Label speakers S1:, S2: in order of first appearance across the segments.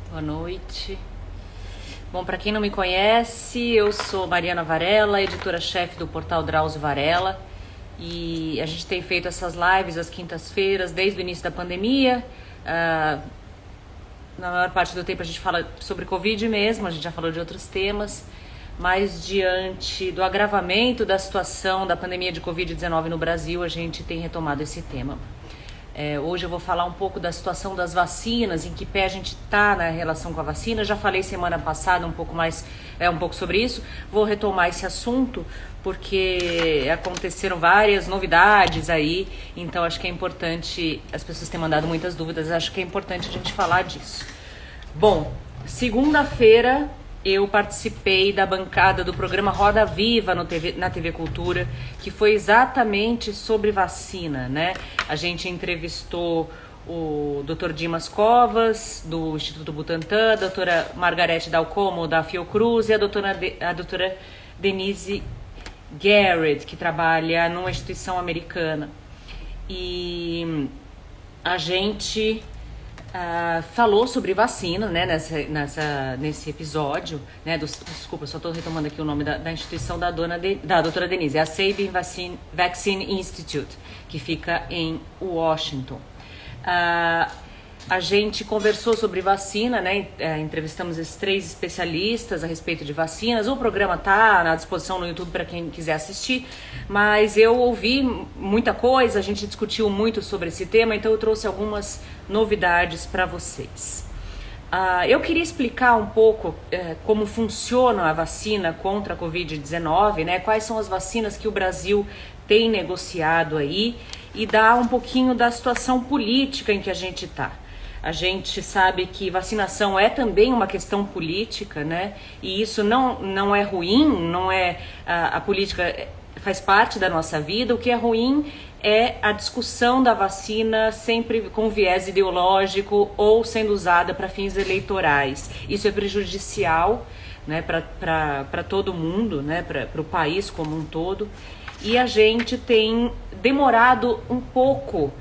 S1: Boa noite. Bom, para quem não me conhece, eu sou Mariana Varela, editora-chefe do portal Drauzio Varela, e a gente tem feito essas lives às quintas-feiras desde o início da pandemia. Na maior parte do tempo a gente fala sobre Covid mesmo, a gente já falou de outros temas, mas diante do agravamento da situação da pandemia de Covid-19 no Brasil, a gente tem retomado esse tema. Hoje eu vou falar um pouco da situação das vacinas, em que pé a gente está na relação com a vacina. Já falei semana passada um pouco sobre isso. Vou retomar esse assunto porque aconteceram várias novidades aí, então acho que é importante, as pessoas têm mandado muitas dúvidas, acho que é importante a gente falar disso. Bom, segunda-feira eu participei da bancada do programa Roda Viva na TV Cultura, que foi exatamente sobre vacina, né? A gente entrevistou o Dr. Dimas Covas, do Instituto Butantan, a doutora Margarete Dalcomo, da Fiocruz, e a doutora Denise Garrett, que trabalha numa instituição americana. E a gente falou sobre vacina, né, nesse episódio, né, desculpa, só estou retomando aqui o nome da instituição da doutora Denise, é a Sabin Vaccine Institute, que fica em Washington. A gente conversou sobre vacina, né, entrevistamos esses 3 especialistas a respeito de vacinas. O programa está à disposição no YouTube para quem quiser assistir, mas eu ouvi muita coisa, a gente discutiu muito sobre esse tema, então eu trouxe algumas novidades para vocês. Eu queria explicar um pouco como funciona a vacina contra a Covid-19, né, quais são as vacinas que o Brasil tem negociado aí, e dar um pouquinho da situação política em que a gente está. A gente sabe que vacinação é também uma questão política, né? E isso não é ruim, não é a política faz parte da nossa vida. O que é ruim é a discussão da vacina sempre com viés ideológico ou sendo usada para fins eleitorais. Isso é prejudicial, né, para todo mundo, né, para o país como um todo. E a gente tem demorado um pouco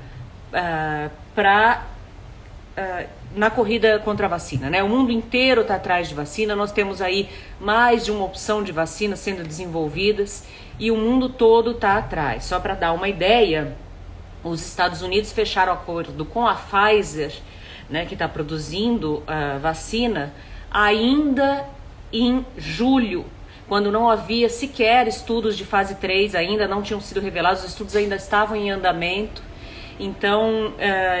S1: na corrida contra a vacina, né? O mundo inteiro está atrás de vacina, nós temos aí mais de uma opção de vacina sendo desenvolvidas e o mundo todo está atrás. Só para dar uma ideia, os Estados Unidos fecharam acordo com a Pfizer, né, que está produzindo a vacina, ainda em julho, quando não havia sequer estudos de fase 3, ainda não tinham sido revelados, os estudos ainda estavam em andamento. Então,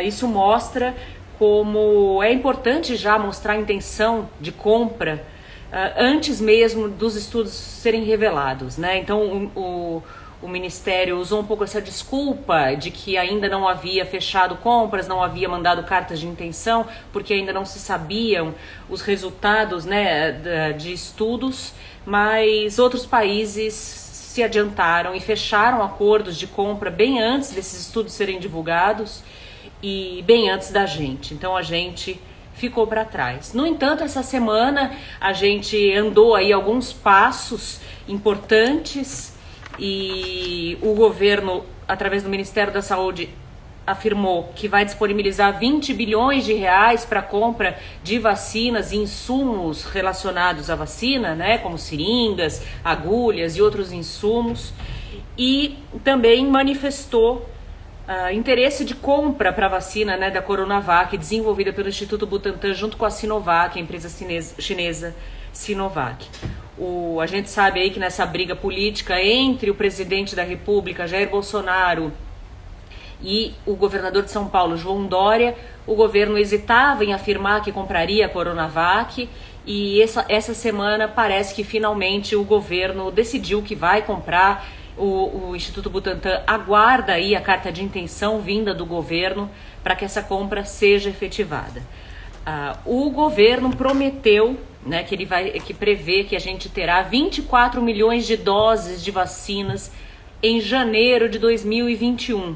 S1: isso mostra como é importante já mostrar a intenção de compra antes mesmo dos estudos serem revelados, né? Então, o Ministério usou um pouco essa desculpa de que ainda não havia fechado compras, não havia mandado cartas de intenção, porque ainda não se sabiam os resultados, né, de estudos, mas outros países se adiantaram e fecharam acordos de compra bem antes desses estudos serem divulgados e bem antes da gente. Então a gente ficou para trás. No entanto, essa semana a gente andou aí alguns passos importantes e o governo, através do Ministério da Saúde, afirmou que vai disponibilizar 20 bilhões de reais para compra de vacinas e insumos relacionados à vacina, né, como seringas, agulhas e outros insumos, e também manifestou interesse de compra para a vacina, né, da Coronavac, desenvolvida pelo Instituto Butantan junto com a Sinovac, a empresa chinesa Sinovac. A gente sabe aí que nessa briga política entre o presidente da República, Jair Bolsonaro, e o governador de São Paulo, João Dória, o governo hesitava em afirmar que compraria a Coronavac, e essa semana parece que finalmente o governo decidiu que vai comprar. O Instituto Butantan aguarda aí a carta de intenção vinda do governo para que essa compra seja efetivada. O governo prometeu, né, que prevê que a gente terá 24 milhões de doses de vacinas em janeiro de 2021.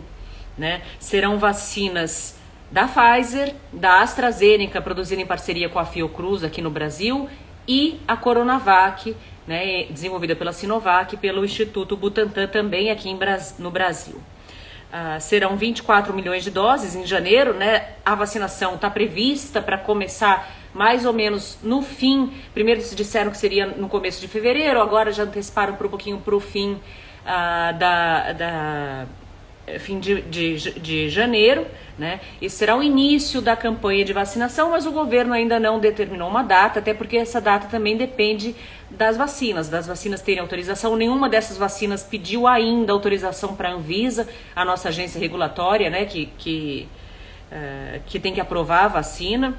S1: Né? Serão vacinas da Pfizer, da AstraZeneca, produzida em parceria com a Fiocruz aqui no Brasil, e a Coronavac, né, desenvolvida pela Sinovac, pelo Instituto Butantan também aqui no Brasil. Serão 24 milhões de doses em janeiro, né? A vacinação está prevista para começar mais ou menos no fim. Primeiro eles disseram que seria no começo de fevereiro, agora já anteciparam um pouquinho para o fim fim de janeiro, né? Esse será o início da campanha de vacinação, mas o governo ainda não determinou uma data, até porque essa data também depende das vacinas terem autorização. Nenhuma dessas vacinas pediu ainda autorização para a Anvisa, a nossa agência regulatória, né, que tem que aprovar a vacina.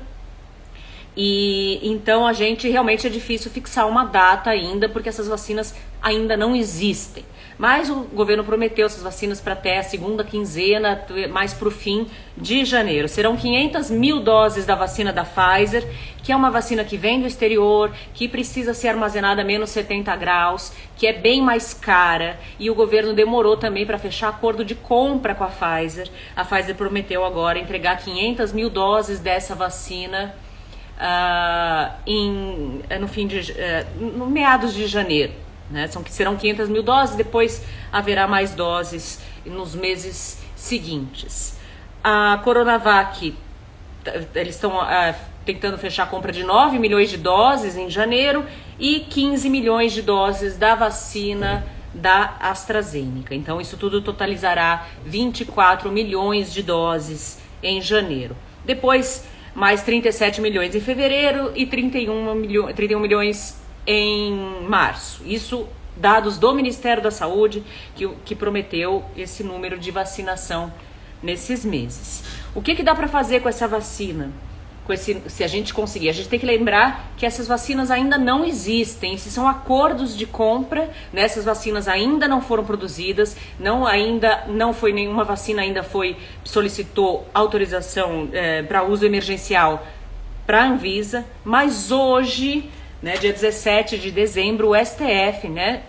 S1: E então a gente realmente é difícil fixar uma data ainda, porque essas vacinas ainda não existem. Mas o governo prometeu essas vacinas para até a segunda quinzena, mais para o fim de janeiro. Serão 500 mil doses da vacina da Pfizer, que é uma vacina que vem do exterior, que precisa ser armazenada a menos 70 graus, que é bem mais cara, e o governo demorou também para fechar acordo de compra com a Pfizer. A Pfizer prometeu agora entregar 500 mil doses dessa vacina no meados de janeiro, né? Serão 500 mil doses, depois haverá mais doses nos meses seguintes. A Coronavac, eles estão tentando fechar a compra de 9 milhões de doses em janeiro e 15 milhões de doses da vacina da AstraZeneca. Então isso tudo totalizará 24 milhões de doses em janeiro. Depois mais 37 milhões em fevereiro e 31 milhões em março. Isso dados do Ministério da Saúde, que prometeu esse número de vacinação nesses meses. O que dá para fazer com essa vacina? Se a gente conseguir, a gente tem que lembrar que essas vacinas ainda não existem, esses são acordos de compra, né? Essas vacinas ainda não foram produzidas, não foi nenhuma vacina ainda solicitou autorização para uso emergencial para a Anvisa, mas hoje, né, dia 17 de dezembro, o STF, né,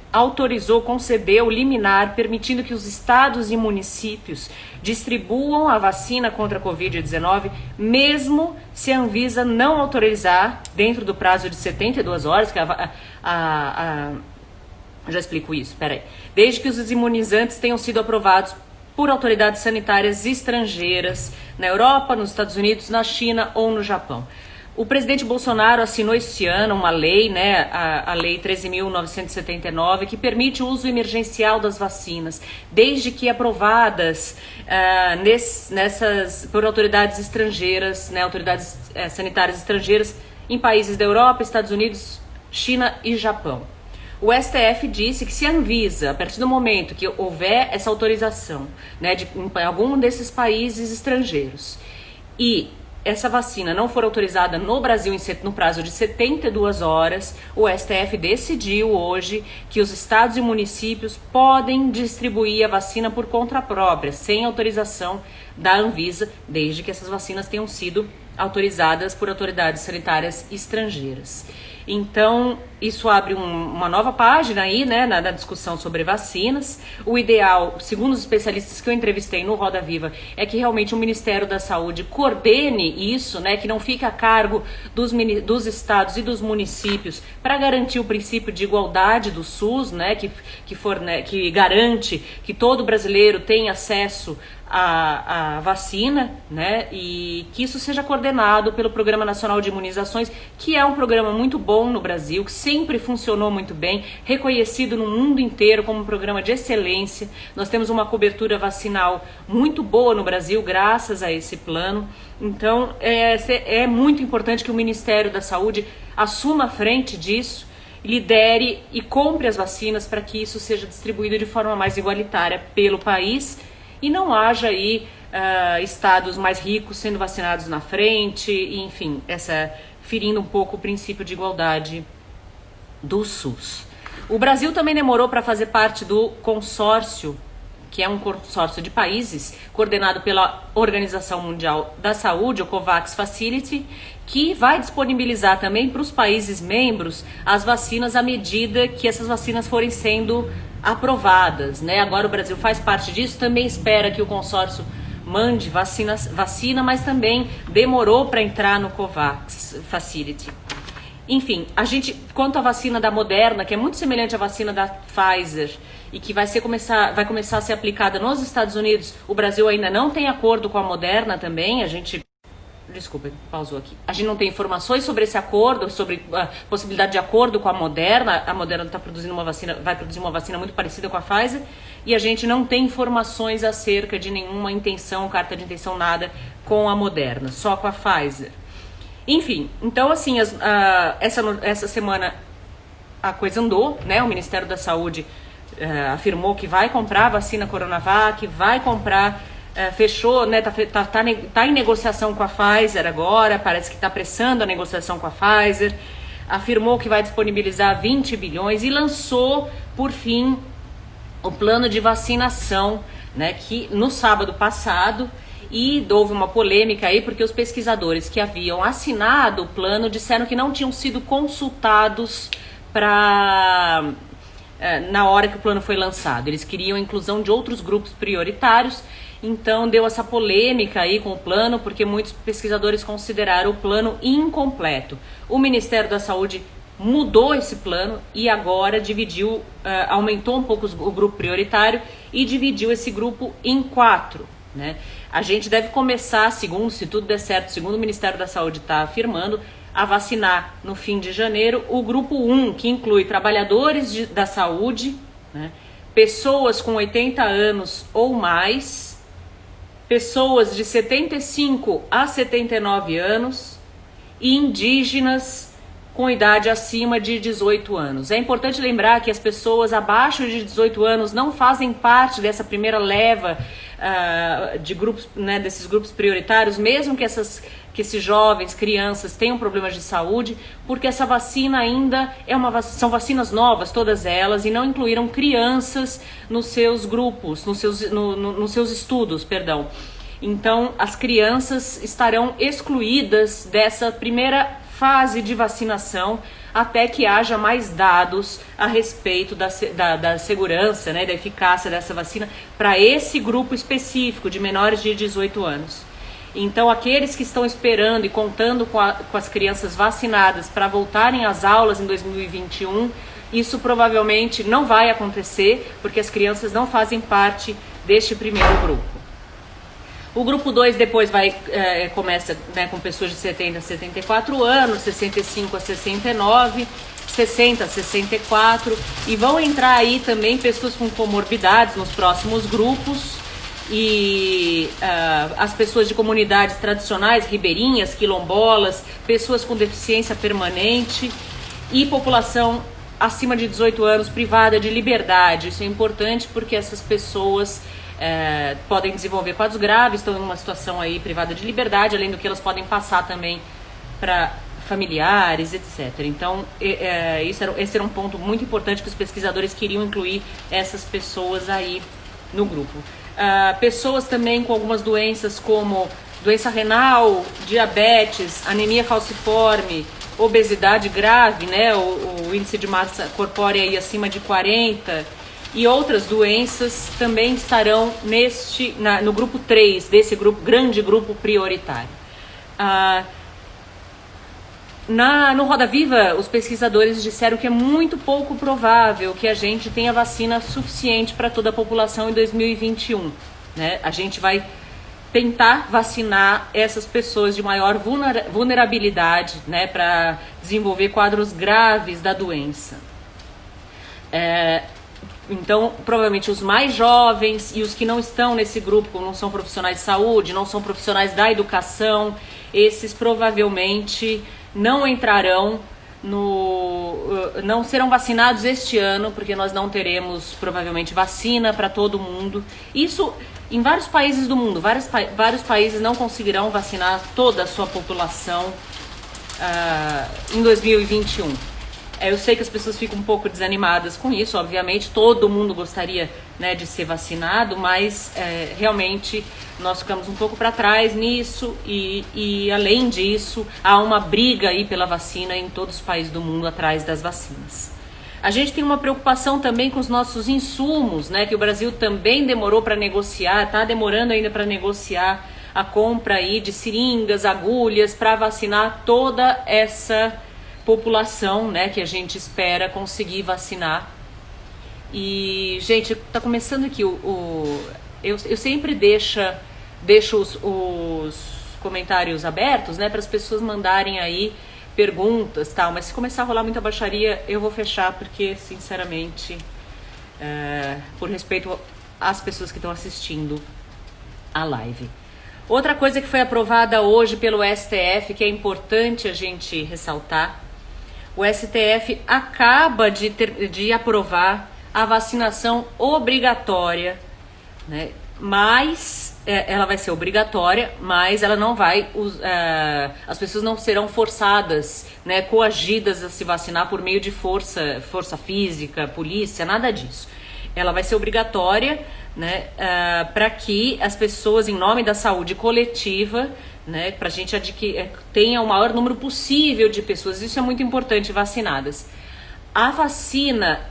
S1: concedeu liminar permitindo que os estados e municípios distribuam a vacina contra a Covid-19, mesmo se a Anvisa não autorizar dentro do prazo de 72 horas, que já explico isso, peraí. Desde que os imunizantes tenham sido aprovados por autoridades sanitárias estrangeiras na Europa, nos Estados Unidos, na China ou no Japão. O presidente Bolsonaro assinou este ano uma lei, né, a Lei 13.979, que permite o uso emergencial das vacinas, desde que aprovadas por autoridades estrangeiras, né, autoridades sanitárias estrangeiras em países da Europa, Estados Unidos, China e Japão. O STF disse que se a Anvisa, a partir do momento que houver essa autorização, né, em algum desses países estrangeiros, e essa vacina não for autorizada no Brasil no prazo de 72 horas, o STF decidiu hoje que os estados e municípios podem distribuir a vacina por conta própria, sem autorização da Anvisa, desde que essas vacinas tenham sido autorizadas por autoridades sanitárias estrangeiras. Então, isso abre uma nova página aí, né, na discussão sobre vacinas. O ideal, segundo os especialistas que eu entrevistei no Roda Viva, é que realmente o Ministério da Saúde coordene isso, né, que não fique a cargo dos estados e dos municípios, para garantir o princípio de igualdade do SUS, né, que garante que todo brasileiro tenha acesso a vacina, né, e que isso seja coordenado pelo Programa Nacional de Imunizações, que é um programa muito bom no Brasil, que sempre funcionou muito bem, reconhecido no mundo inteiro como um programa de excelência. Nós temos uma cobertura vacinal muito boa no Brasil, graças a esse plano. Então, é muito importante que o Ministério da Saúde assuma a frente disso, lidere e compre as vacinas para que isso seja distribuído de forma mais igualitária pelo país e não haja aí estados mais ricos sendo vacinados na frente, e, enfim, ferindo um pouco o princípio de igualdade do SUS. O Brasil também demorou para fazer parte do consórcio, que é um consórcio de países coordenado pela Organização Mundial da Saúde, o COVAX Facility, que vai disponibilizar também para os países membros as vacinas à medida que essas vacinas forem sendo aprovadas, né? Agora o Brasil faz parte disso, também espera que o consórcio mande vacina, mas também demorou para entrar no COVAX Facility. Enfim, quanto à vacina da Moderna, que é muito semelhante à vacina da Pfizer e que vai começar a ser aplicada nos Estados Unidos, o Brasil ainda não tem acordo com a Moderna também, a gente Desculpa, pausou aqui. A gente não tem informações sobre esse acordo, sobre a possibilidade de acordo com a Moderna. A Moderna está produzindo uma vacina, vai produzir uma vacina muito parecida com a Pfizer, e a gente não tem informações acerca de nenhuma intenção, carta de intenção, nada com a Moderna, só com a Pfizer. Enfim, então assim, essa semana a coisa andou, né? O Ministério da Saúde afirmou que vai comprar a vacina Coronavac, vai comprar, fechou, né? Tá em negociação com a Pfizer agora, parece que está apressando a negociação com a Pfizer, afirmou que vai disponibilizar 20 bilhões e lançou, por fim, o plano de vacinação, né? Que no sábado passado, e houve uma polêmica aí porque os pesquisadores que haviam assinado o plano disseram que não tinham sido consultados na hora que o plano foi lançado. Eles queriam a inclusão de outros grupos prioritários, então deu essa polêmica aí com o plano, porque muitos pesquisadores consideraram o plano incompleto. O Ministério da Saúde mudou esse plano e agora dividiu, aumentou um pouco o grupo prioritário e dividiu esse grupo em 4, né? A gente deve começar, se tudo der certo, segundo o Ministério da Saúde está afirmando, a vacinar no fim de janeiro o grupo 1, que inclui trabalhadores da saúde, né, pessoas com 80 anos ou mais, pessoas de 75 a 79 anos e indígenas com idade acima de 18 anos. É importante lembrar que as pessoas abaixo de 18 anos não fazem parte dessa primeira leva de grupos, né, desses grupos prioritários, mesmo que esses jovens, crianças tenham problemas de saúde, porque essa vacina ainda são vacinas novas, todas elas, e não incluíram crianças nos seus grupos, nos seus estudos, perdão. Então, as crianças estarão excluídas dessa primeira fase de vacinação até que haja mais dados a respeito da segurança, né, da eficácia dessa vacina para esse grupo específico de menores de 18 anos. Então, aqueles que estão esperando e contando com as crianças vacinadas para voltarem às aulas em 2021, isso provavelmente não vai acontecer, porque as crianças não fazem parte deste primeiro grupo. O grupo 2 depois começa, né, com pessoas de 70 a 74 anos, 65 a 69, 60 a 64, e vão entrar aí também pessoas com comorbidades nos próximos grupos, e as pessoas de comunidades tradicionais, ribeirinhas, quilombolas, pessoas com deficiência permanente e população acima de 18 anos privada de liberdade. Isso é importante porque essas pessoas podem desenvolver quadros graves, estão em uma situação aí privada de liberdade, além do que elas podem passar também para familiares, etc. Então, esse era um ponto muito importante que os pesquisadores queriam incluir essas pessoas aí no grupo. Pessoas também com algumas doenças como doença renal, diabetes, anemia falciforme, obesidade grave, né, o índice de massa corpórea aí acima de 40 e outras doenças também estarão no grupo 3 desse grande grupo prioritário. No Roda Viva, os pesquisadores disseram que é muito pouco provável que a gente tenha vacina suficiente para toda a população em 2021. Né? A gente vai tentar vacinar essas pessoas de maior vulnerabilidade, né, para desenvolver quadros graves da doença. Então, provavelmente os mais jovens e os que não estão nesse grupo, não são profissionais de saúde, não são profissionais da educação, esses provavelmente não entrarão não serão vacinados este ano, porque nós não teremos provavelmente vacina para todo mundo. Isso em vários países do mundo, vários países não conseguirão vacinar toda a sua população em 2021. Eu sei que as pessoas ficam um pouco desanimadas com isso, obviamente, todo mundo gostaria, né, de ser vacinado, mas realmente nós ficamos um pouco para trás nisso e além disso, há uma briga aí pela vacina em todos os países do mundo atrás das vacinas. A gente tem uma preocupação também com os nossos insumos, né, que o Brasil também demorou para negociar, está demorando ainda para negociar a compra aí de seringas, agulhas, para vacinar toda essa população, né, que a gente espera conseguir vacinar. E, gente, tá começando aqui eu sempre deixo os comentários abertos, né, para as pessoas mandarem aí perguntas, tal, mas se começar a rolar muita baixaria, eu vou fechar, porque, sinceramente, por respeito às pessoas que estão assistindo a live. Outra coisa que foi aprovada hoje pelo STF, que é importante a gente ressaltar, o STF acaba de aprovar a vacinação obrigatória, né? Mas ela vai ser obrigatória, mas ela não vai, as pessoas não serão forçadas, né, coagidas a se vacinar por meio de força física, polícia, nada disso. Ela vai ser obrigatória, né, para que as pessoas, em nome da saúde coletiva, né, para a gente tenha o maior número possível de pessoas, isso é muito importante, vacinadas. A vacina,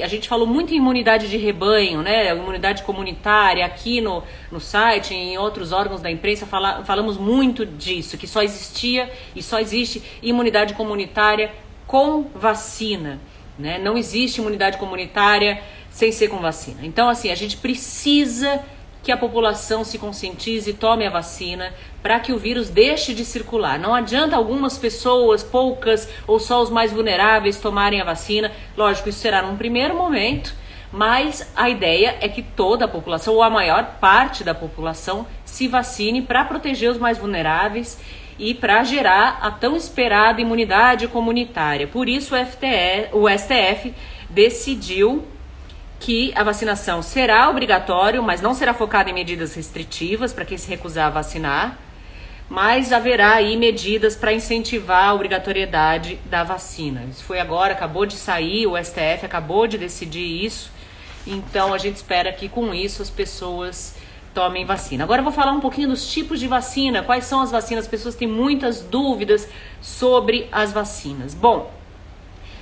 S1: a gente falou muito em imunidade de rebanho, né, imunidade comunitária, aqui no site, em outros órgãos da imprensa, falamos muito disso, que só existia e só existe imunidade comunitária com vacina, né, não existe imunidade comunitária sem ser com vacina. Então, assim, a gente precisa que a população se conscientize e tome a vacina para que o vírus deixe de circular. Não adianta algumas pessoas, poucas ou só os mais vulneráveis tomarem a vacina. Lógico, isso será num primeiro momento, mas a ideia é que toda a população, ou a maior parte da população, se vacine para proteger os mais vulneráveis e para gerar a tão esperada imunidade comunitária. Por isso o STF decidiu que a vacinação será obrigatória, mas não será focada em medidas restritivas para quem se recusar a vacinar, mas haverá aí medidas para incentivar a obrigatoriedade da vacina. Isso foi agora, acabou de sair, o STF acabou de decidir isso, então a gente espera que com isso as pessoas tomem vacina. Agora eu vou falar um pouquinho dos tipos de vacina, quais são as vacinas, as pessoas têm muitas dúvidas sobre as vacinas. Bom,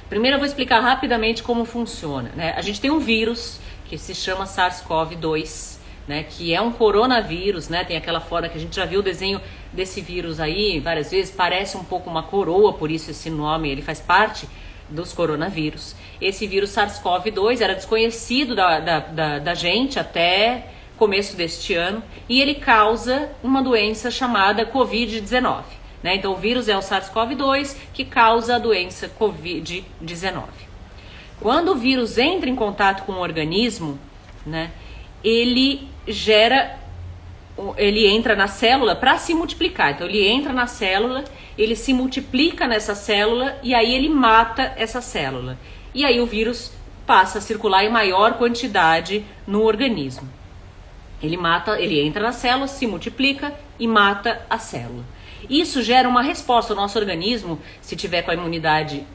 S1: primeiro eu vou explicar rapidamente como funciona, né? A gente tem um vírus que se chama SARS-CoV-2, né? Que é um coronavírus, né? Tem aquela forma que a gente já viu o desenho desse vírus aí várias vezes, parece um pouco uma coroa, por isso esse nome, ele faz parte dos coronavírus. Esse vírus SARS-CoV-2 era desconhecido da gente até começo deste ano e ele causa uma doença chamada Covid-19. Né? Então o vírus é o SARS-CoV-2 que causa a doença Covid-19. Quando o vírus entra em contato com o organismo, né, ele entra na célula para se multiplicar. Então ele entra na célula, ele se multiplica nessa célula e aí ele mata essa célula. E aí o vírus passa a circular em maior quantidade no organismo. Ele entra na célula, se multiplica e mata a célula. Isso gera uma resposta. O nosso organismo, se tiver com a imunidade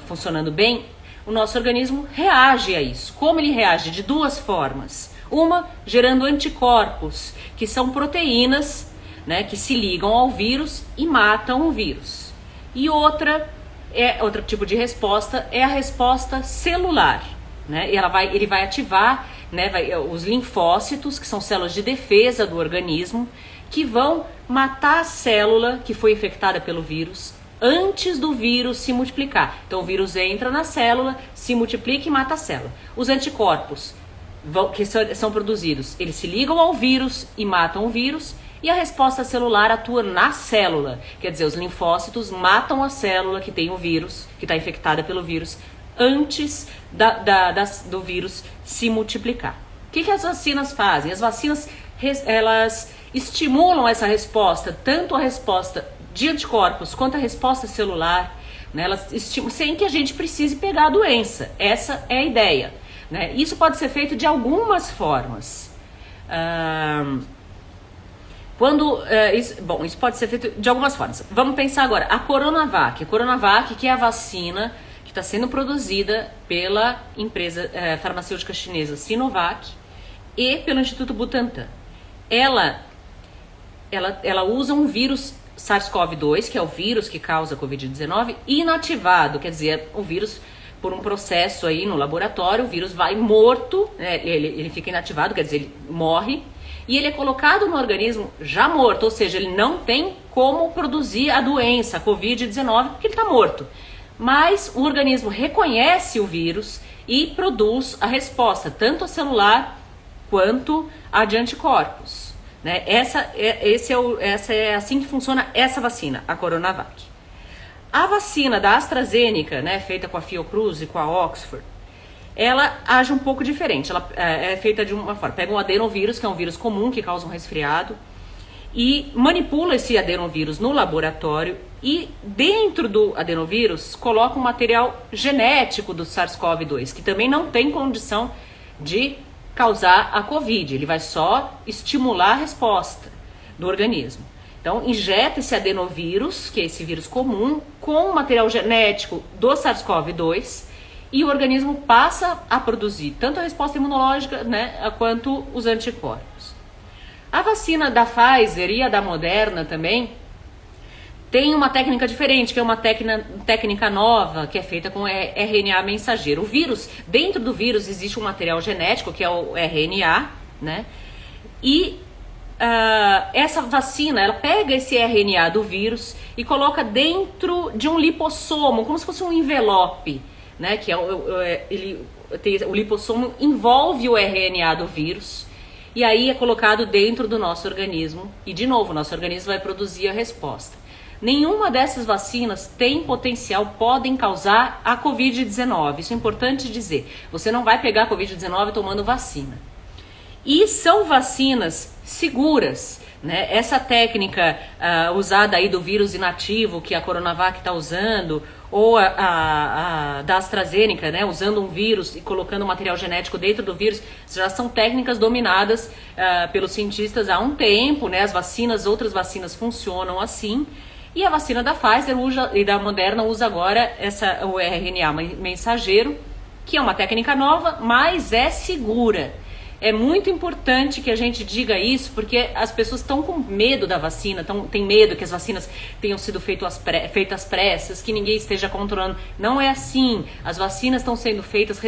S1: funcionando bem, o nosso organismo reage a isso. Como ele reage? De duas formas. Uma, gerando anticorpos, que são proteínas, né, que se ligam ao vírus e matam o vírus. E outro tipo de resposta é a resposta celular. Né? Ele vai ativar, né, os linfócitos, que são células de defesa do organismo, que vão matar a célula que foi infectada pelo vírus antes do vírus se multiplicar. Então o vírus entra na célula, se multiplica e mata a célula. Os anticorpos que são produzidos, eles se ligam ao vírus e matam o vírus, e a resposta celular atua na célula. Quer dizer, os linfócitos matam a célula que tem o vírus, que está infectada pelo vírus, antes do vírus se multiplicar. O que as vacinas fazem? As vacinas, elas estimulam essa resposta, tanto a resposta de anticorpos quanto a resposta celular, né? Elas estimulam sem que a gente precise pegar a doença. Essa é a ideia, né? Isso pode ser feito de algumas formas. Isso pode ser feito de algumas formas. Vamos pensar agora, a Coronavac. A Coronavac, que é a vacina que está sendo produzida pela empresa farmacêutica chinesa Sinovac e pelo Instituto Butantan. Ela usa um vírus SARS-CoV-2, que é o vírus que causa a Covid-19, inativado, quer dizer, o vírus, por um processo aí no laboratório, o vírus vai morto, né, ele fica inativado, quer dizer, ele morre, e ele é colocado no organismo já morto, ou seja, ele não tem como produzir a doença, a Covid-19, porque ele está morto. Mas o organismo reconhece o vírus e produz a resposta, tanto a celular quanto a de anticorpos. né? Essa é assim que funciona essa vacina, a Coronavac. A vacina da AstraZeneca, né, feita com a Fiocruz e com a Oxford, ela age um pouco diferente. Ela é feita de uma forma, pega um adenovírus, que é um vírus comum que causa um resfriado, e manipula esse adenovírus no laboratório e dentro do adenovírus coloca um material genético do SARS-CoV-2, que também não tem condição de causar a Covid, ele vai só estimular a resposta do organismo. Então, injeta esse adenovírus, que é esse vírus comum, com o material genético do SARS-CoV-2 e o organismo passa a produzir tanto a resposta imunológica, né, quanto os anticorpos. A vacina da Pfizer e a da Moderna também tem uma técnica diferente, que é uma técnica nova, que é feita com RNA mensageiro. O vírus, dentro do vírus existe um material genético, que é o RNA, né? E essa vacina, ela pega esse RNA do vírus e coloca dentro de um lipossomo, como se fosse um envelope, né? Que o lipossomo envolve o RNA do vírus e aí é colocado dentro do nosso organismo e, de novo, o nosso organismo vai produzir a resposta. Nenhuma dessas vacinas tem potencial, podem causar a Covid-19. Isso é importante dizer. Você não vai pegar a Covid-19 tomando vacina. E são vacinas seguras, né? Essa técnica usada aí do vírus inativo que a Coronavac está usando, ou a da AstraZeneca, né? Usando um vírus e colocando material genético dentro do vírus, já são técnicas dominadas pelos cientistas há um tempo, né? Outras vacinas funcionam assim. E a vacina da Pfizer e da Moderna usa agora o RNA mensageiro, que é uma técnica nova, mas é segura. É muito importante que a gente diga isso, porque as pessoas estão com medo da vacina, tem medo que as vacinas tenham sido feitas pressas, que ninguém esteja controlando. Não é assim. As vacinas estão sendo feitas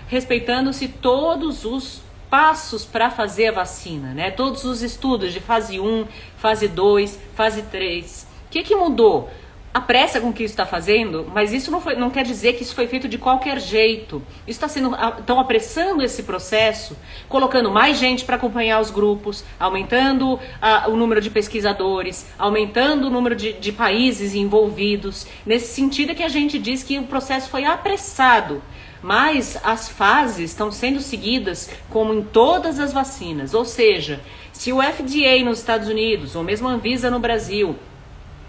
S1: respeitando-se todos os passos para fazer a vacina, né? Todos os estudos de fase 1, fase 2, fase 3. O que mudou? A pressa com que isso está fazendo, mas isso não quer dizer que isso foi feito de qualquer jeito. Estão apressando esse processo, colocando mais gente para acompanhar os grupos, aumentando o número de pesquisadores, aumentando o número de países envolvidos. Nesse sentido é que a gente diz que o processo foi apressado. Mas as fases estão sendo seguidas como em todas as vacinas. Ou seja, se o FDA nos Estados Unidos, ou mesmo a Anvisa no Brasil,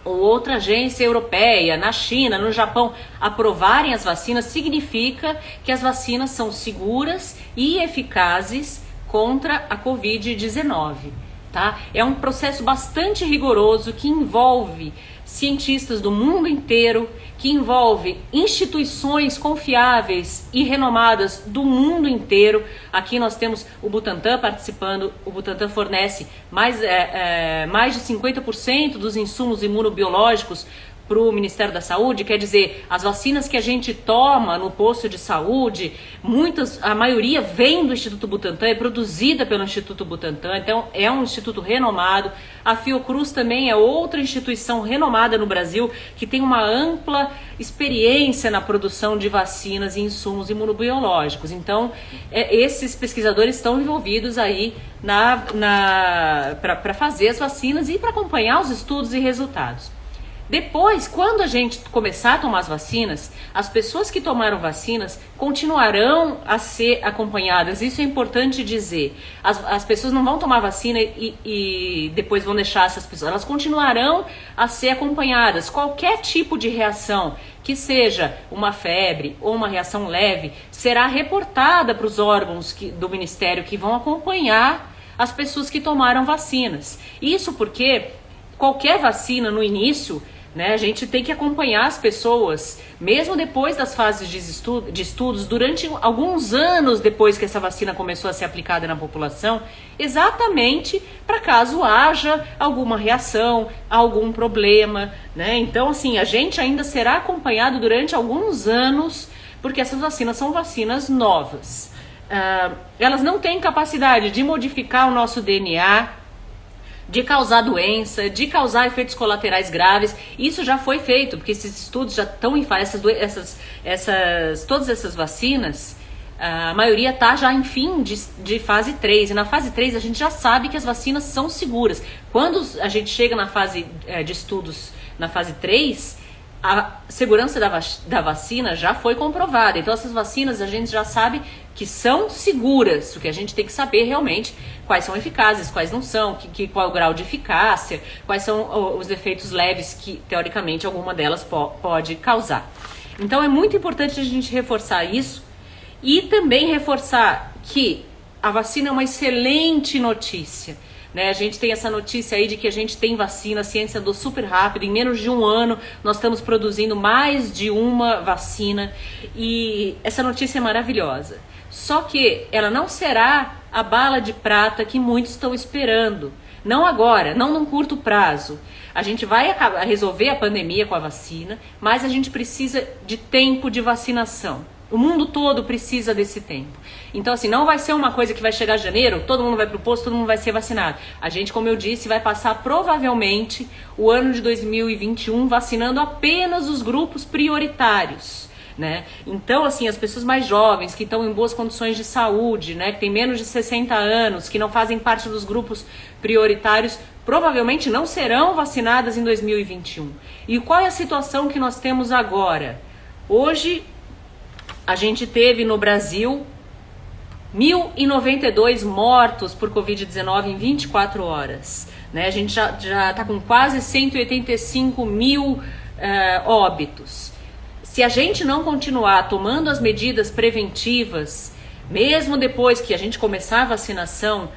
S1: ou outra agência europeia, na China, no Japão, aprovarem as vacinas, significa que as vacinas são seguras e eficazes contra a Covid-19. Tá? É um processo bastante rigoroso que envolve cientistas do mundo inteiro, que envolve instituições confiáveis e renomadas do mundo inteiro. Aqui nós temos o Butantan participando. O Butantan fornece mais de 50% dos insumos imunobiológicos para o Ministério da Saúde, quer dizer, as vacinas que a gente toma no posto de saúde, a maioria vem do Instituto Butantan, é produzida pelo Instituto Butantan, então é um instituto renomado. A Fiocruz também é outra instituição renomada no Brasil, que tem uma ampla experiência na produção de vacinas e insumos imunobiológicos. Então, esses pesquisadores estão envolvidos aí para fazer as vacinas e para acompanhar os estudos e resultados. Depois, quando a gente começar a tomar as vacinas, as pessoas que tomaram vacinas continuarão a ser acompanhadas. Isso é importante dizer. As pessoas não vão tomar vacina e depois vão deixar essas pessoas. Elas continuarão a ser acompanhadas. Qualquer tipo de reação, que seja uma febre ou uma reação leve, será reportada para os órgãos do Ministério que vão acompanhar as pessoas que tomaram vacinas. Isso porque qualquer vacina no início, né, a gente tem que acompanhar as pessoas, mesmo depois das fases de estudos, durante alguns anos depois que essa vacina começou a ser aplicada na população, exatamente para caso haja alguma reação, algum problema, né? Então, assim, a gente ainda será acompanhado durante alguns anos, porque essas vacinas são vacinas novas. Elas não têm capacidade de modificar o nosso DNA, de causar doença, de causar efeitos colaterais graves. Isso já foi feito, porque esses estudos já estão em fase, todas essas vacinas A maioria está já em fim de fase 3. E na fase 3 a gente já sabe que as vacinas são seguras. Quando a gente chega na fase de estudos, na fase 3, a segurança da vacina já foi comprovada. Então essas vacinas a gente já sabe que são seguras. O que a gente tem que saber realmente quais são eficazes, quais não são, qual é o grau de eficácia, quais são os efeitos leves que teoricamente alguma delas pode causar. Então é muito importante a gente reforçar isso. E também reforçar que a vacina é uma excelente notícia, né? A gente tem essa notícia aí de que a gente tem vacina, a ciência andou super rápido, em menos de um ano nós estamos produzindo mais de uma vacina e essa notícia é maravilhosa. Só que ela não será a bala de prata que muitos estão esperando. Não agora, não num curto prazo. A gente vai resolver a pandemia com a vacina, mas a gente precisa de tempo de vacinação. O mundo todo precisa desse tempo. Então, assim, não vai ser uma coisa que vai chegar em janeiro, todo mundo vai pro posto, todo mundo vai ser vacinado. A gente, como eu disse, vai passar provavelmente o ano de 2021 vacinando apenas os grupos prioritários, né? Então, assim, as pessoas mais jovens, que estão em boas condições de saúde, né, que têm menos de 60 anos, que não fazem parte dos grupos prioritários, provavelmente não serão vacinadas em 2021. E qual é a situação que nós temos agora? Hoje, a gente teve no Brasil 1.092 mortos por Covid-19 em 24 horas. Né? A gente já está com quase 185 mil óbitos. Se a gente não continuar tomando as medidas preventivas, mesmo depois que a gente começar a vacinação,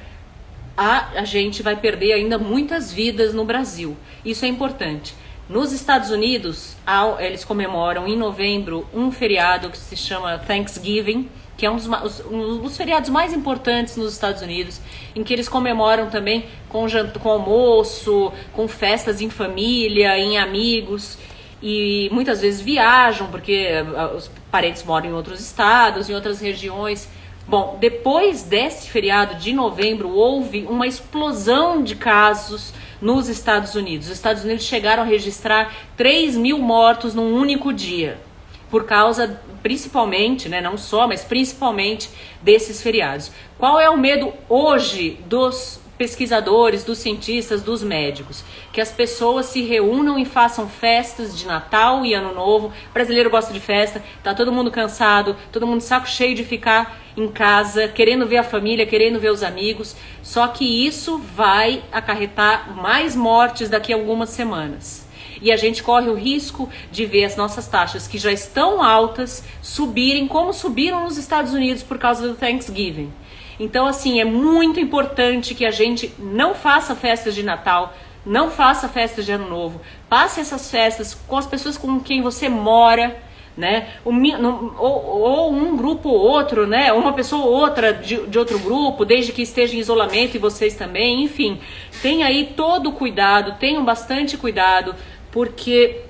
S1: a gente vai perder ainda muitas vidas no Brasil. Isso é importante. Nos Estados Unidos, eles comemoram em novembro um feriado que se chama Thanksgiving, que é um dos feriados mais importantes nos Estados Unidos, em que eles comemoram também com almoço, com festas em família, em amigos, e muitas vezes viajam, porque os parentes moram em outros estados, em outras regiões. Bom, depois desse feriado de novembro, houve uma explosão de casos nos Estados Unidos. Os Estados Unidos chegaram a registrar 3 mil mortos num único dia, por causa, principalmente, né, não só, mas principalmente desses feriados. Qual é o medo hoje dos pesquisadores, dos cientistas, dos médicos? Que as pessoas se reúnam e façam festas de Natal e Ano Novo. O brasileiro gosta de festa, tá todo mundo cansado, todo mundo de saco cheio de ficar em casa, querendo ver a família, querendo ver os amigos. Só que isso vai acarretar mais mortes daqui a algumas semanas. E a gente corre o risco de ver as nossas taxas, que já estão altas, subirem como subiram nos Estados Unidos por causa do Thanksgiving. Então, assim, é muito importante que a gente não faça festas de Natal, não faça festas de Ano Novo, passe essas festas com as pessoas com quem você mora, né? Ou um grupo ou outro, né? Uma pessoa ou outra de outro grupo, desde que esteja em isolamento, e vocês também, enfim. Tenha aí todo o cuidado, tenham bastante cuidado, porque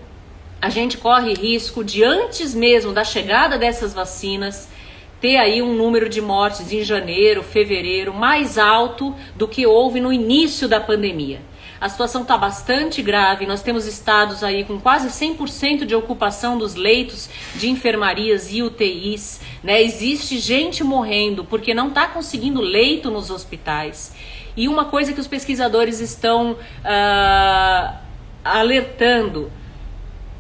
S1: a gente corre risco de, antes mesmo da chegada dessas vacinas, ter aí um número de mortes em janeiro, fevereiro, mais alto do que houve no início da pandemia. A situação está bastante grave, nós temos estados aí com quase 100% de ocupação dos leitos de enfermarias e UTIs, né? Existe gente morrendo porque não está conseguindo leito nos hospitais. E uma coisa que os pesquisadores estão alertando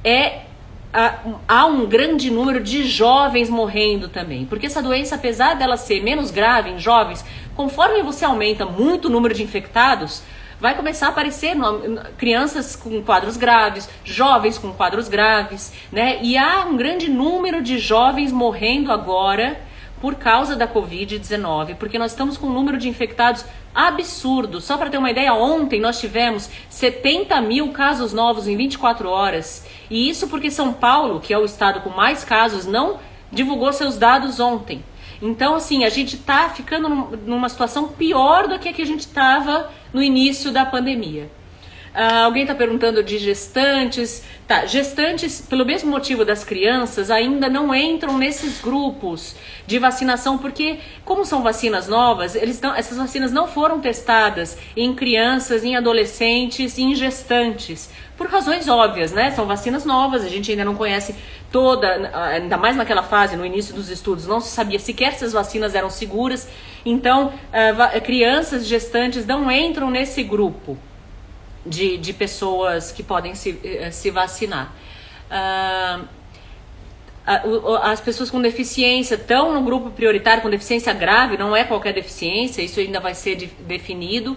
S1: é há um grande número de jovens morrendo também, porque essa doença, apesar dela ser menos grave em jovens, conforme você aumenta muito o número de infectados, vai começar a aparecer crianças com quadros graves, jovens com quadros graves, né? E há um grande número de jovens morrendo agora por causa da Covid-19, porque nós estamos com um número de infectados absurdo. Só para ter uma ideia, ontem nós tivemos 70 mil casos novos em 24 horas. E isso porque São Paulo, que é o estado com mais casos, não divulgou seus dados ontem. Então, assim, a gente está ficando numa situação pior do que a gente estava no início da pandemia. Alguém está perguntando de gestantes. Tá, gestantes, pelo mesmo motivo das crianças, ainda não entram nesses grupos de vacinação, porque como são vacinas novas, essas vacinas não foram testadas em crianças, em adolescentes e em gestantes, por razões óbvias, né? São vacinas novas, a gente ainda não conhece toda, ainda mais naquela fase, no início dos estudos, não se sabia sequer se as vacinas eram seguras. Então, crianças gestantes não entram nesse grupo de pessoas que podem se vacinar. As pessoas com deficiência estão no grupo prioritário, com deficiência grave, não é qualquer deficiência, isso ainda vai ser definido.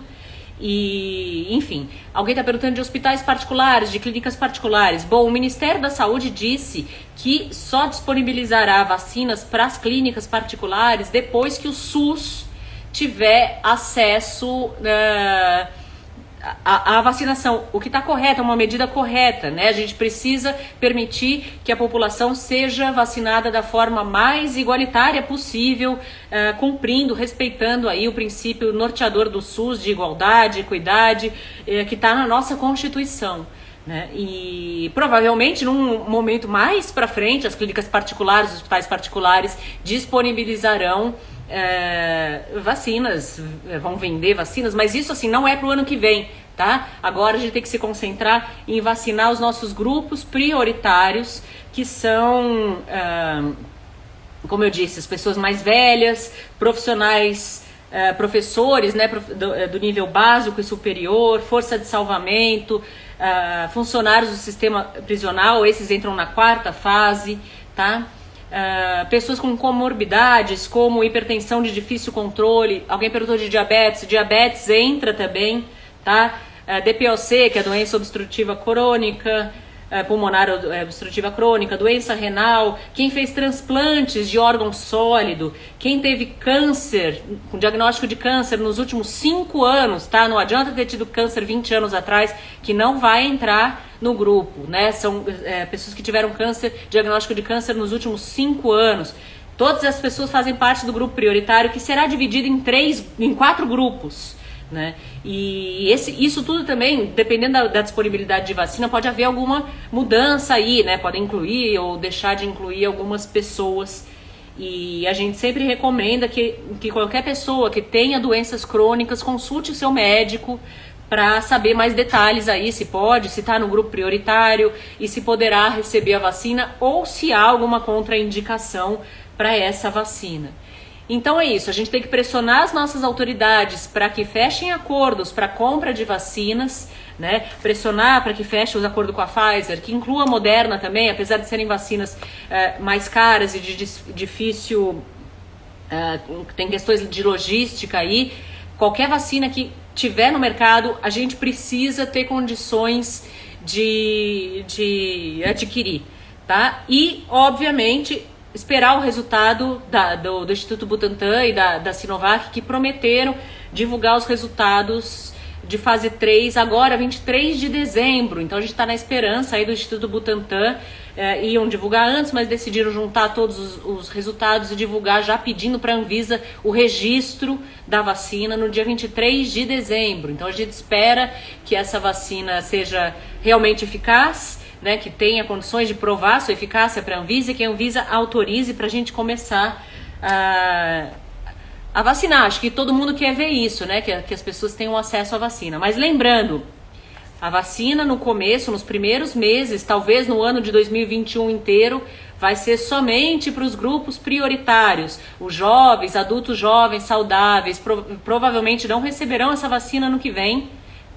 S1: E, enfim, alguém está perguntando de hospitais particulares, de clínicas particulares. Bom, o Ministério da Saúde disse que só disponibilizará vacinas para as clínicas particulares depois que o SUS tiver acesso a vacinação, o que está correto, é uma medida correta, né? A gente precisa permitir que a população seja vacinada da forma mais igualitária possível, cumprindo, respeitando aí o princípio norteador do SUS de igualdade, equidade, que está na nossa Constituição, né? E provavelmente num momento mais para frente, as clínicas particulares, os hospitais particulares disponibilizarão vacinas, vão vender vacinas, mas isso assim não é para o ano que vem, tá? Agora a gente tem que se concentrar em vacinar os nossos grupos prioritários, que são, como eu disse, as pessoas mais velhas, profissionais, professores, né, do nível básico e superior, força de salvamento, funcionários do sistema prisional, esses entram na 4ª fase, tá? Pessoas com comorbidades, como hipertensão de difícil controle. Alguém perguntou de diabetes. Diabetes entra também, tá? DPOC, que é a doença obstrutiva crônica, pulmonar obstrutiva crônica, doença renal, quem fez transplantes de órgão sólido, quem teve câncer, com diagnóstico de câncer nos últimos 5 anos, tá? Não adianta ter tido câncer 20 anos atrás, que não vai entrar no grupo, né? São pessoas que tiveram câncer, diagnóstico de câncer nos últimos 5 anos. Todas as pessoas fazem parte do grupo prioritário, que será dividido em 4 grupos, né? E isso tudo também, dependendo da disponibilidade de vacina, pode haver alguma mudança aí, né? Pode incluir ou deixar de incluir algumas pessoas. E a gente sempre recomenda que qualquer pessoa que tenha doenças crônicas consulte o seu médico para saber mais detalhes aí, se pode, se está no grupo prioritário e se poderá receber a vacina ou se há alguma contraindicação para essa vacina. Então é isso, a gente tem que pressionar as nossas autoridades para que fechem acordos para compra de vacinas, né? Pressionar para que feche os acordos com a Pfizer, que inclua a Moderna também, apesar de serem vacinas mais caras e de difícil, tem questões de logística aí. Qualquer vacina que tiver no mercado, a gente precisa ter condições de adquirir, tá? E, obviamente, esperar o resultado do Instituto Butantan e da Sinovac, que prometeram divulgar os resultados de fase 3 agora, 23 de dezembro. Então a gente está na esperança aí do Instituto Butantan, iam divulgar antes, mas decidiram juntar todos os resultados e divulgar já pedindo para a Anvisa o registro da vacina no dia 23 de dezembro. Então a gente espera que essa vacina seja realmente eficaz, né, que tenha condições de provar sua eficácia para a Anvisa e que a Anvisa autorize para a gente começar a vacinar. Acho que todo mundo quer ver isso, né, que as pessoas tenham acesso à vacina. Mas lembrando, a vacina no começo, nos primeiros meses, talvez no ano de 2021 inteiro, vai ser somente para os grupos prioritários. Os jovens, adultos jovens, saudáveis, provavelmente não receberão essa vacina no que vem,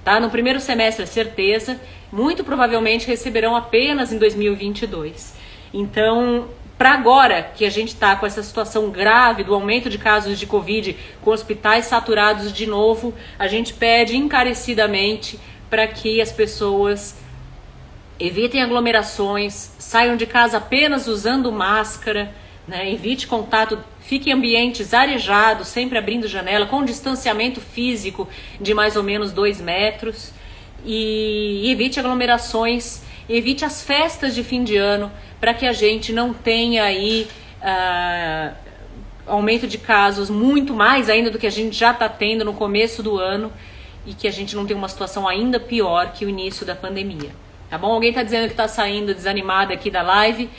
S1: tá? No primeiro semestre, é certeza. Muito provavelmente receberão apenas em 2022. Então, para agora que a gente está com essa situação grave do aumento de casos de Covid, com hospitais saturados de novo, a gente pede encarecidamente para que as pessoas evitem aglomerações, saiam de casa apenas usando máscara, né? Evite contato, fique em ambientes arejados, sempre abrindo janela, com distanciamento físico de mais ou menos 2 metros. E evite aglomerações, evite as festas de fim de ano, para que a gente não tenha aí aumento de casos muito mais ainda do que a gente já está tendo no começo do ano. e que a gente não tenha uma situação ainda pior que o início da pandemia. Tá bom? Alguém está dizendo que está saindo desanimado aqui da live.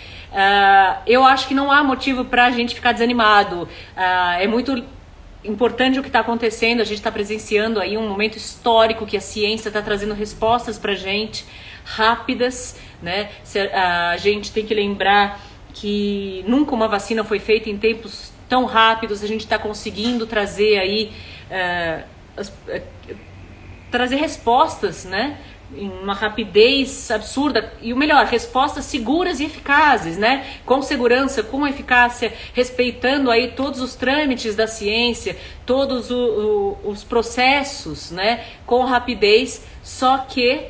S1: Eu acho que não há motivo para a gente ficar desanimado. É muito importante o que está acontecendo. A gente está presenciando aí um momento histórico que a ciência está trazendo respostas para a gente, rápidas, né? A gente tem que lembrar que nunca uma vacina foi feita em tempos tão rápidos. A gente está conseguindo trazer aí trazer respostas, né, em uma rapidez absurda, e o melhor, respostas seguras e eficazes, né, com segurança, com eficácia, respeitando aí todos os trâmites da ciência, todos os processos, né, com rapidez, só que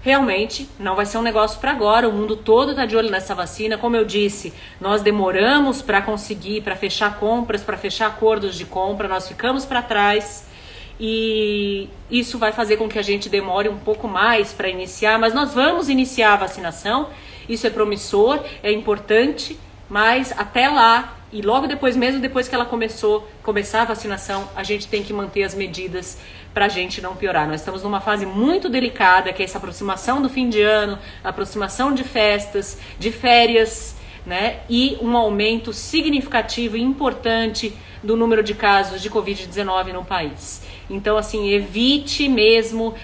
S1: realmente não vai ser um negócio para agora. O mundo todo está de olho nessa vacina. Como eu disse, nós demoramos para conseguir, para fechar compras, para fechar acordos de compra, nós ficamos para trás. E isso vai fazer com que a gente demore um pouco mais para iniciar, mas nós vamos iniciar a vacinação. Isso é promissor, é importante, mas até lá, e logo depois, mesmo depois que ela começar a vacinação, a gente tem que manter as medidas para a gente não piorar. Nós estamos numa fase muito delicada, que é essa aproximação do fim de ano, aproximação de festas, de férias, né? E um aumento significativo e importante do número de casos de Covid-19 no país. Então, assim, evite mesmo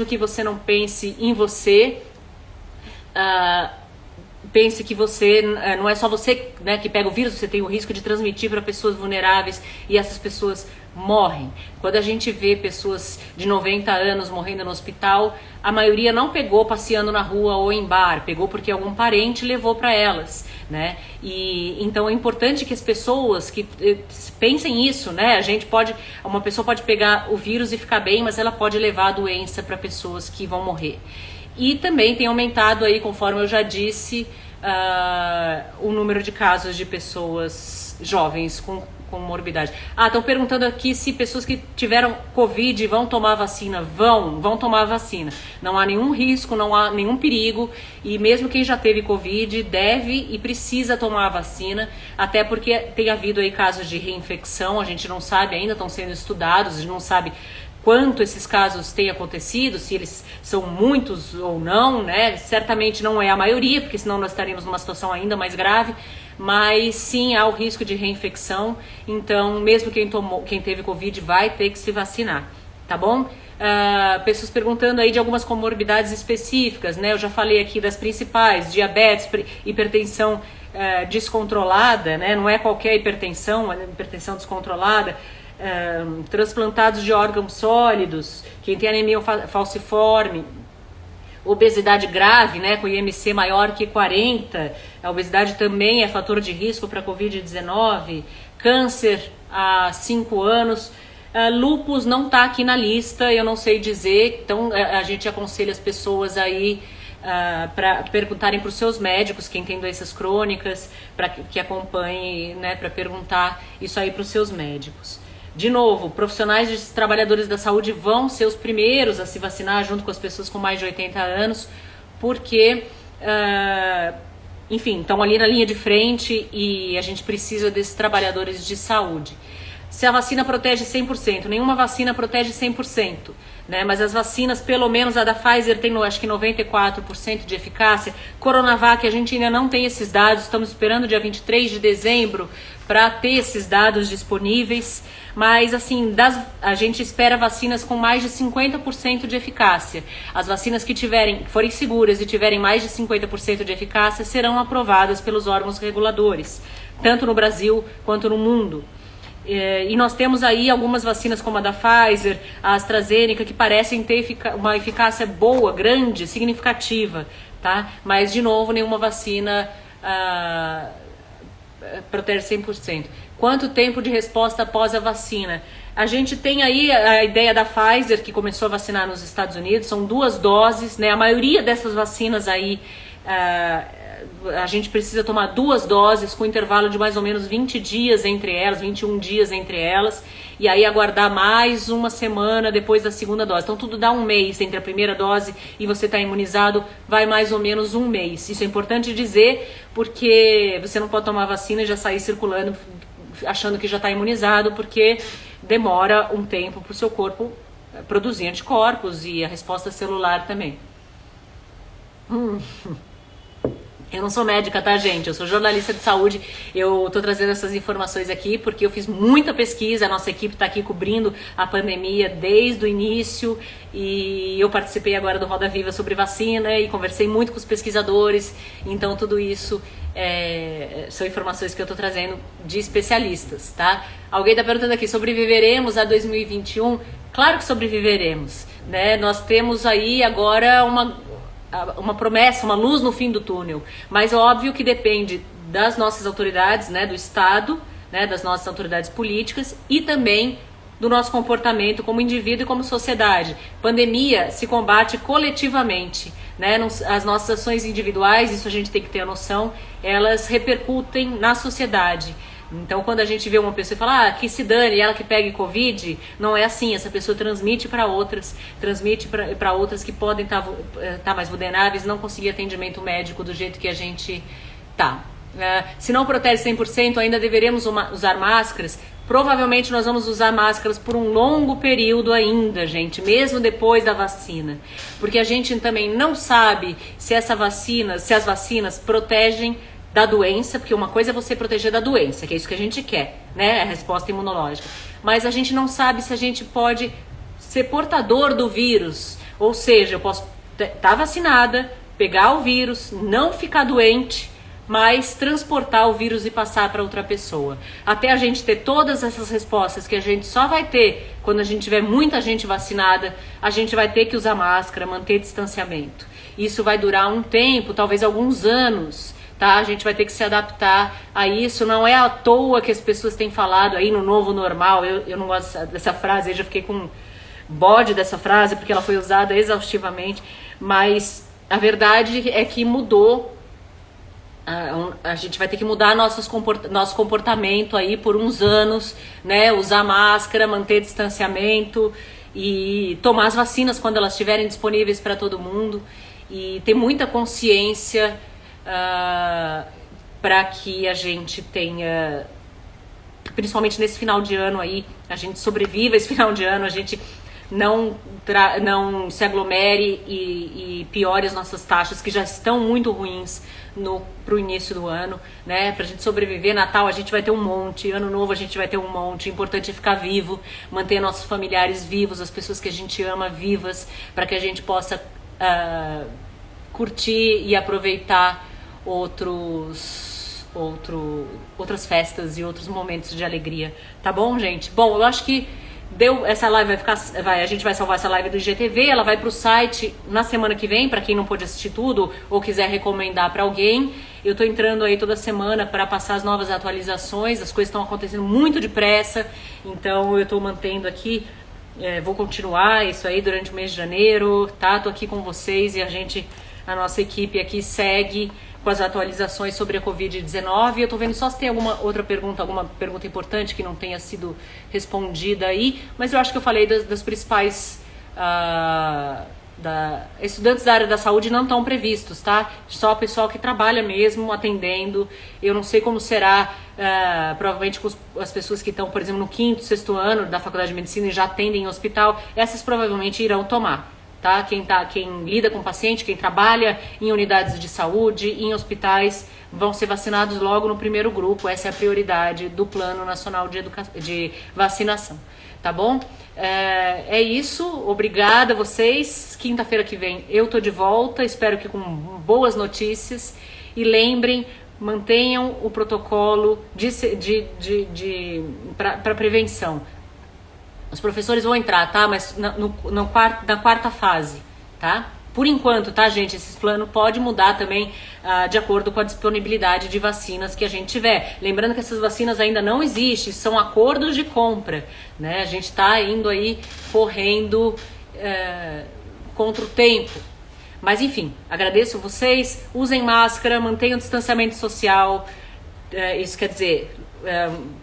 S1: que você não pense em você, pense que você, não é só você, né, que pega o vírus, você tem o risco de transmitir para pessoas vulneráveis e essas pessoas morrem. Quando a gente vê pessoas de 90 anos morrendo no hospital, a maioria não pegou passeando na rua ou em bar, pegou porque algum parente levou para elas, né? E então é importante que as pessoas que pensem isso, né? Uma pessoa pode pegar o vírus e ficar bem, mas ela pode levar a doença para pessoas que vão morrer. E também tem aumentado aí, conforme eu já disse, o número de casos de pessoas jovens com morbidade. Estão perguntando aqui se pessoas que tiveram Covid vão tomar vacina. Vão tomar vacina. Não há nenhum risco, não há nenhum perigo, e mesmo quem já teve Covid deve e precisa tomar a vacina, até porque tem havido aí casos de reinfecção, a gente não sabe ainda, estão sendo estudados, a gente não sabe quanto esses casos têm acontecido, se eles são muitos ou não, né? Certamente não é a maioria, porque senão nós estaríamos numa situação ainda mais grave, mas sim há o risco de reinfecção. Então, mesmo quem teve Covid vai ter que se vacinar, tá bom? Pessoas perguntando aí de algumas comorbidades específicas, né? Eu já falei aqui das principais: diabetes, hipertensão descontrolada, né? Não é qualquer hipertensão, é hipertensão descontrolada. Transplantados de órgãos sólidos, quem tem anemia falciforme, obesidade grave, né, com IMC maior que 40, a obesidade também é fator de risco para Covid-19, câncer há 5 anos, lúpus não está aqui na lista, eu não sei dizer, então a gente aconselha as pessoas aí para perguntarem para os seus médicos, quem tem doenças crônicas, para que acompanhe, né, para perguntar isso aí para os seus médicos. De novo, profissionais e trabalhadores da saúde vão ser os primeiros a se vacinar junto com as pessoas com mais de 80 anos, porque, enfim, estão ali na linha de frente e a gente precisa desses trabalhadores de saúde. Se a vacina protege 100%, nenhuma vacina protege 100%, né? Mas as vacinas, pelo menos a da Pfizer tem, acho que 94% de eficácia. Coronavac, a gente ainda não tem esses dados, estamos esperando dia 23 de dezembro para ter esses dados disponíveis. Mas assim, a gente espera vacinas com mais de 50% de eficácia. As vacinas que forem seguras e tiverem mais de 50% de eficácia serão aprovadas pelos órgãos reguladores, tanto no Brasil quanto no mundo. E nós temos aí algumas vacinas como a da Pfizer, a AstraZeneca, que parecem ter uma eficácia boa, grande, significativa, tá? Mas, de novo, nenhuma vacina protege 100%. Quanto tempo de resposta após a vacina? A gente tem aí a ideia da Pfizer, que começou a vacinar nos Estados Unidos, são 2 doses, né? A maioria dessas vacinas aí, a gente precisa tomar 2 doses com intervalo de mais ou menos 20 dias entre elas, 21 dias entre elas, e aí aguardar mais uma semana depois da segunda dose. Então tudo dá um mês entre a primeira dose e você está imunizado, vai mais ou menos um mês. Isso é importante dizer, porque você não pode tomar vacina e já sair circulando achando que já está imunizado, porque demora um tempo para o seu corpo produzir anticorpos e a resposta celular também. Eu não sou médica, tá, gente? Eu sou jornalista de saúde. Eu tô trazendo essas informações aqui porque eu fiz muita pesquisa. A nossa equipe tá aqui cobrindo a pandemia desde o início e eu participei agora do Roda Viva sobre vacina e conversei muito com os pesquisadores. Então, tudo isso são informações que eu tô trazendo de especialistas, tá? Alguém tá perguntando aqui, sobreviveremos a 2021? Claro que sobreviveremos, né? Nós temos aí agora uma promessa, uma luz no fim do túnel, mas é óbvio que depende das nossas autoridades, né, do Estado, né, das nossas autoridades políticas e também do nosso comportamento como indivíduo e como sociedade. Pandemia se combate coletivamente, né, as nossas ações individuais, isso a gente tem que ter a noção, elas repercutem na sociedade. Então, quando a gente vê uma pessoa e fala, que se dane, ela que pegue Covid, não é assim. Essa pessoa transmite para outras que podem estar mais vulneráveis, não conseguir atendimento médico do jeito que a gente tá. Se não protege 100%, ainda deveremos usar máscaras. Provavelmente nós vamos usar máscaras por um longo período ainda, gente, mesmo depois da vacina. Porque a gente também não sabe se as vacinas protegem da doença, porque uma coisa é você proteger da doença, que é isso que a gente quer, né? A resposta imunológica. Mas a gente não sabe se a gente pode ser portador do vírus. Ou seja, eu posso estar vacinada, pegar o vírus, não ficar doente, mas transportar o vírus e passar para outra pessoa. Até a gente ter todas essas respostas que a gente só vai ter quando a gente tiver muita gente vacinada, a gente vai ter que usar máscara, manter distanciamento. Isso vai durar um tempo, talvez alguns anos. Tá? A gente vai ter que se adaptar a isso. Não é à toa que as pessoas têm falado aí no novo normal. Eu não gosto dessa frase, eu já fiquei com bode dessa frase, porque ela foi usada exaustivamente. Mas a verdade é que mudou. A gente vai ter que mudar nosso comportamento aí por uns anos, né? Usar máscara, manter distanciamento e tomar as vacinas quando elas estiverem disponíveis para todo mundo. E ter muita consciência para que a gente tenha, principalmente nesse final de ano aí, a gente sobreviva esse final de ano, a gente não se aglomere e piore as nossas taxas, que já estão muito ruins pro início do ano, né? Pra gente sobreviver. Natal a gente vai ter um monte, Ano Novo a gente vai ter um monte. Importante é ficar vivo, manter nossos familiares vivos, as pessoas que a gente ama vivas, para que a gente possa curtir e aproveitar outras festas e outros momentos de alegria, tá bom, gente? Bom, eu acho que essa live a gente vai salvar essa live do IGTV, ela vai pro site na semana que vem, para quem não pôde assistir tudo ou quiser recomendar para alguém. Eu tô entrando aí toda semana para passar as novas atualizações, as coisas estão acontecendo muito depressa, então eu tô mantendo aqui, vou continuar isso aí durante o mês de janeiro, tá? Tô aqui com vocês e a nossa equipe aqui segue com as atualizações sobre a Covid-19. Eu tô vendo só se tem alguma pergunta importante que não tenha sido respondida aí, mas eu acho que eu falei das principais estudantes da área da saúde não estão previstos, tá? Só o pessoal que trabalha mesmo, atendendo. Eu não sei como será, provavelmente com as pessoas que estão, por exemplo, no 5º, 6º ano da faculdade de medicina e já atendem em hospital, essas provavelmente irão tomar. Tá? Quem lida com paciente, quem trabalha em unidades de saúde, em hospitais, vão ser vacinados logo no primeiro grupo. Essa é a prioridade do Plano Nacional de Vacinação, tá bom? É isso, obrigada a vocês. Quinta-feira que vem eu tô de volta, espero que com boas notícias. E lembrem, mantenham o protocolo para prevenção. Os professores vão entrar, tá? Mas na quarta fase, tá? Por enquanto, tá, gente? Esse plano pode mudar também de acordo com a disponibilidade de vacinas que a gente tiver. Lembrando que essas vacinas ainda não existem, são acordos de compra, né? A gente tá indo aí correndo contra o tempo. Mas, enfim, agradeço vocês. Usem máscara, mantenham o distanciamento social. Isso quer dizer...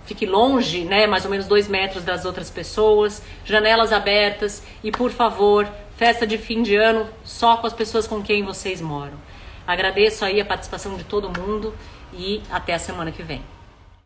S1: fique longe, né, mais ou menos 2 metros das outras pessoas, janelas abertas e, por favor, festa de fim de ano só com as pessoas com quem vocês moram. Agradeço aí a participação de todo mundo e até a semana que vem.